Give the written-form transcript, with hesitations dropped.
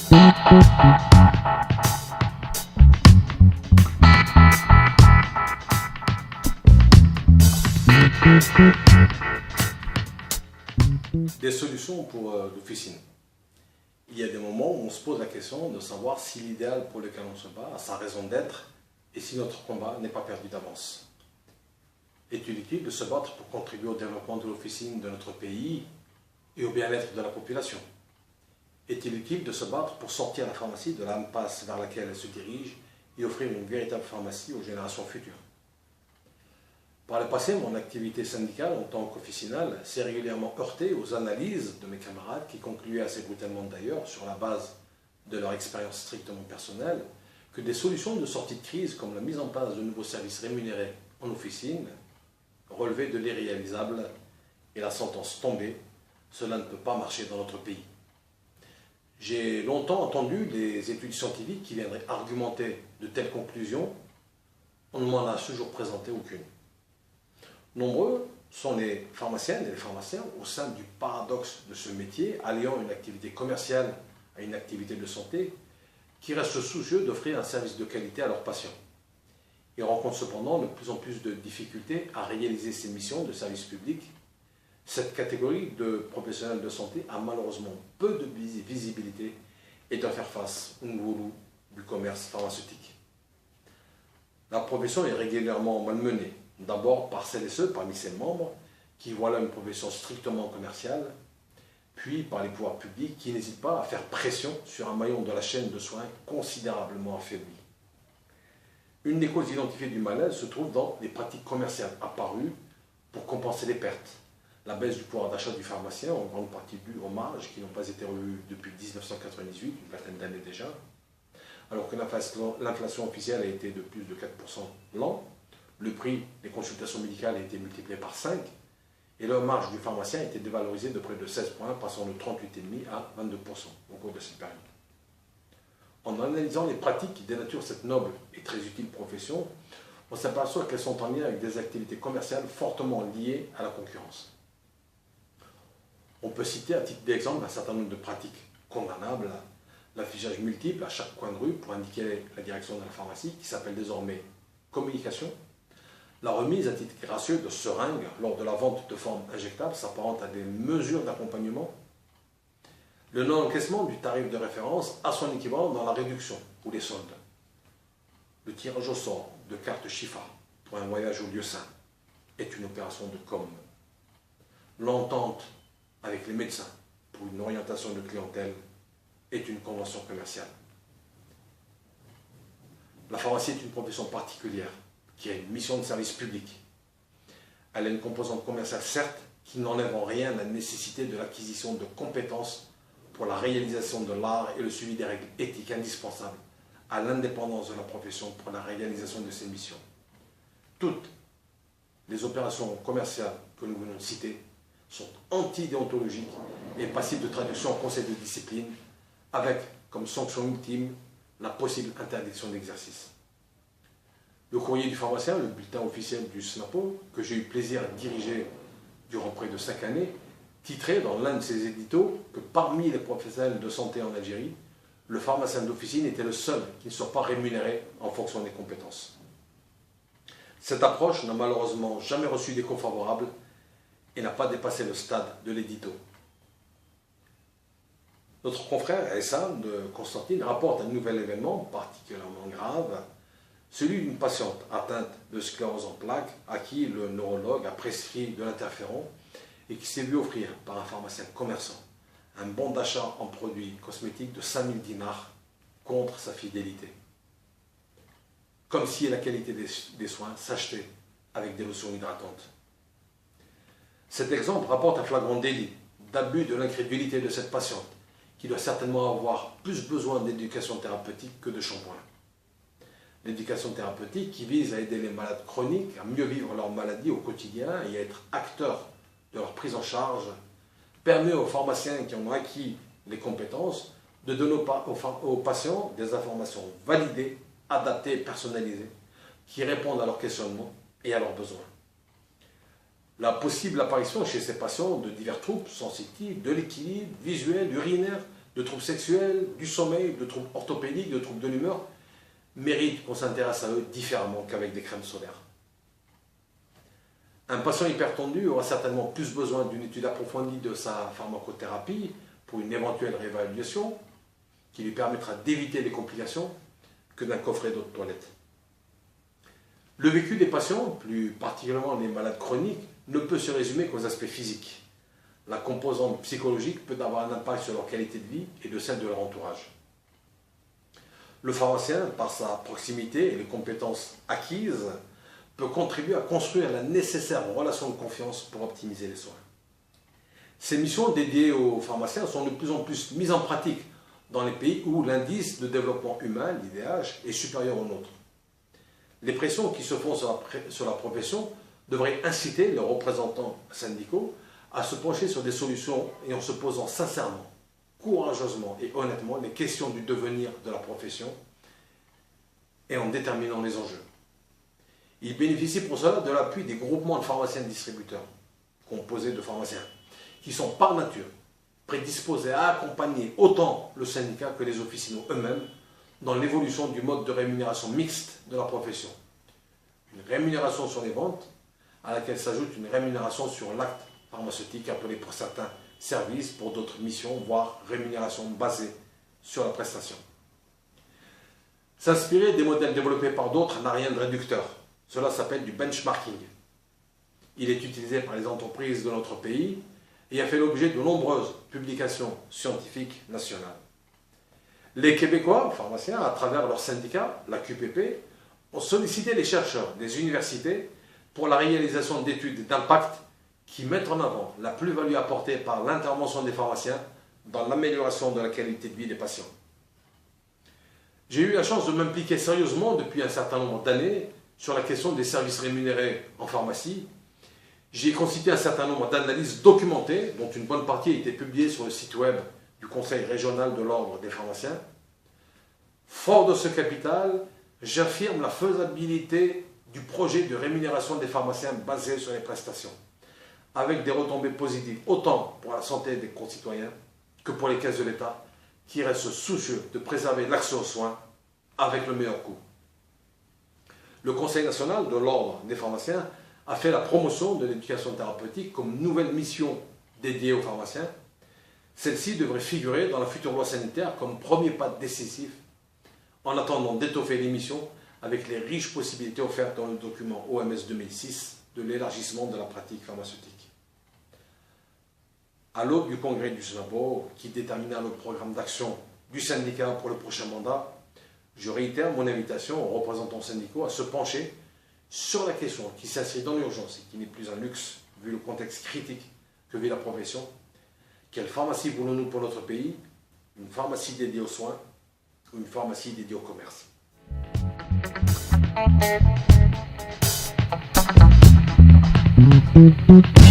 Des solutions pour l'officine. Il y a des moments où on se pose la question de savoir si l'idéal pour lequel on se bat a sa raison d'être et si notre combat n'est pas perdu d'avance. Est-il utile de se battre pour contribuer au développement de l'officine de notre pays et au bien-être de la population? Est-il utile de se battre pour sortir la pharmacie de l'impasse vers laquelle elle se dirige et offrir une véritable pharmacie aux générations futures? Par le passé, mon activité syndicale en tant qu'officinal s'est régulièrement heurtée aux analyses de mes camarades qui concluaient assez brutalement d'ailleurs, sur la base de leur expérience strictement personnelle, que des solutions de sortie de crise comme la mise en place de nouveaux services rémunérés en officine relevaient de l'irréalisable et la sentence tombée, cela ne peut pas marcher dans notre pays. J'ai longtemps entendu des études scientifiques qui viendraient argumenter de telles conclusions, on ne m'en a ce jour présenté aucune. Nombreux sont les pharmaciennes et les pharmaciens au sein du paradoxe de ce métier, alliant une activité commerciale à une activité de santé, qui restent soucieux d'offrir un service de qualité à leurs patients. Ils rencontrent cependant de plus en plus de difficultés à réaliser ces missions de service public. Cette catégorie de professionnels de santé a malheureusement peu de visibilité et doit faire face au nouveau loup du commerce pharmaceutique. La profession est régulièrement malmenée. D'abord par celles et ceux parmi ses membres qui voient là une profession strictement commerciale, puis par les pouvoirs publics qui n'hésitent pas à faire pression sur un maillon de la chaîne de soins considérablement affaibli. Une des causes identifiées du malaise se trouve dans les pratiques commerciales apparues pour compenser les pertes. La baisse du pouvoir d'achat du pharmacien, en grande partie due aux marges qui n'ont pas été revues depuis 1998, une vingtaine d'années déjà, alors que l'inflation officielle a été de plus de 4% l'an. Le prix des consultations médicales a été multiplié par 5 et la marge du pharmacien a été dévalorisée de près de 16 points, passant de 38,5% à 22% au cours de cette période. En analysant les pratiques qui dénaturent cette noble et très utile profession, on s'aperçoit qu'elles sont en lien avec des activités commerciales fortement liées à la concurrence. On peut citer à titre d'exemple un certain nombre de pratiques condamnables, l'affichage multiple à chaque coin de rue pour indiquer la direction de la pharmacie, qui s'appelle désormais communication. La remise à titre gracieux de seringues lors de la vente de formes injectables s'apparente à des mesures d'accompagnement. Le non-encaissement du tarif de référence a son équivalent dans la réduction ou les soldes. Le tirage au sort de cartes Chifa pour un voyage au lieu saint est une opération de com. L'entente avec les médecins pour une orientation de clientèle est une convention commerciale. La pharmacie est une profession particulière qui a une mission de service public. Elle a une composante commerciale certes, qui n'enlève en rien la nécessité de l'acquisition de compétences pour la réalisation de l'art et le suivi des règles éthiques indispensables à l'indépendance de la profession pour la réalisation de ses missions. Toutes les opérations commerciales que nous venons de citer sont anti-déontologiques et passibles de traduction en conseil de discipline, avec comme sanction ultime la possible interdiction d'exercice. Le courrier du pharmacien, le bulletin officiel du SNAPO, que j'ai eu plaisir à diriger durant près de 5 années, titrait dans l'un de ses éditos que parmi les professionnels de santé en Algérie, le pharmacien d'officine était le seul qui ne soit pas rémunéré en fonction des compétences. Cette approche n'a malheureusement jamais reçu d'écho favorable et n'a pas dépassé le stade de l'édito. Notre confrère Hassan de Constantine rapporte un nouvel événement particulièrement grave, celui d'une patiente atteinte de sclérose en plaques à qui le neurologue a prescrit de l'interféron et qui s'est vu offrir par un pharmacien commerçant un bon d'achat en produits cosmétiques de 5000 dinars contre sa fidélité. Comme si la qualité des soins s'achetait avec des lotions hydratantes. Cet exemple rapporte un flagrant délit d'abus de l'incrédulité de cette patiente qui doit certainement avoir plus besoin d'éducation thérapeutique que de shampoing. L'éducation thérapeutique qui vise à aider les malades chroniques à mieux vivre leur maladie au quotidien et à être acteurs de leur prise en charge permet aux pharmaciens qui en ont acquis les compétences de donner aux patients des informations validées, adaptées et personnalisées qui répondent à leurs questionnements et à leurs besoins. La possible apparition chez ces patients de divers troubles sensitifs, de l'équilibre visuel, urinaire, de troubles sexuels, du sommeil, de troubles orthopédiques, de troubles de l'humeur, méritent qu'on s'intéresse à eux différemment qu'avec des crèmes solaires. Un patient hypertendu aura certainement plus besoin d'une étude approfondie de sa pharmacothérapie pour une éventuelle réévaluation qui lui permettra d'éviter les complications que d'un coffret d'eau de toilette. Le vécu des patients, plus particulièrement les malades chroniques, ne peut se résumer qu'aux aspects physiques. La composante psychologique peut avoir un impact sur leur qualité de vie et de celle de leur entourage. Le pharmacien, par sa proximité et les compétences acquises, peut contribuer à construire la nécessaire relation de confiance pour optimiser les soins. Ces missions dédiées aux pharmaciens sont de plus en plus mises en pratique dans les pays où l'indice de développement humain, l'IDH, est supérieur au nôtre. Les pressions qui se font sur la profession devraient inciter les représentants syndicaux à se pencher sur des solutions et en se posant sincèrement, courageusement et honnêtement les questions du devenir de la profession et en déterminant les enjeux. Ils bénéficient pour cela de l'appui des groupements de pharmaciens distributeurs, composés de pharmaciens, qui sont par nature prédisposés à accompagner autant le syndicat que les officinaux eux-mêmes dans l'évolution du mode de rémunération mixte de la profession. Une rémunération sur les ventes, à laquelle s'ajoute une rémunération sur l'acte pharmaceutique appelé pour certains services, pour d'autres missions, voire rémunération basée sur la prestation. S'inspirer des modèles développés par d'autres n'a rien de réducteur. Cela s'appelle du benchmarking. Il est utilisé par les entreprises de notre pays et a fait l'objet de nombreuses publications scientifiques nationales. Les Québécois, pharmaciens, à travers leur syndicat, la QPP, ont sollicité les chercheurs des universités pour la réalisation d'études d'impact qui mettent en avant la plus-value apportée par l'intervention des pharmaciens dans l'amélioration de la qualité de vie des patients. J'ai eu la chance de m'impliquer sérieusement depuis un certain nombre d'années sur la question des services rémunérés en pharmacie. J'ai constitué un certain nombre d'analyses documentées, dont une bonne partie a été publiée sur le site web du Conseil régional de l'Ordre des pharmaciens. Fort de ce capital, j'affirme la faisabilité du projet de rémunération des pharmaciens basé sur les prestations, avec des retombées positives autant pour la santé des concitoyens que pour les caisses de l'État, qui restent soucieux de préserver l'accès aux soins avec le meilleur coût. Le Conseil national de l'Ordre des pharmaciens a fait la promotion de l'éducation thérapeutique comme nouvelle mission dédiée aux pharmaciens. Celle-ci devrait figurer dans la future loi sanitaire comme premier pas décisif en attendant d'étoffer les missions avec les riches possibilités offertes dans le document OMS 2006 de l'élargissement de la pratique pharmaceutique. À l'aube du congrès du SNAPO, qui détermina le programme d'action du syndicat pour le prochain mandat, je réitère mon invitation aux représentants syndicaux à se pencher sur la question qui s'inscrit dans l'urgence et qui n'est plus un luxe vu le contexte critique que vit la profession. Quelle pharmacie voulons-nous pour notre pays? Une pharmacie dédiée aux soins ou une pharmacie dédiée au commerce? Thank you.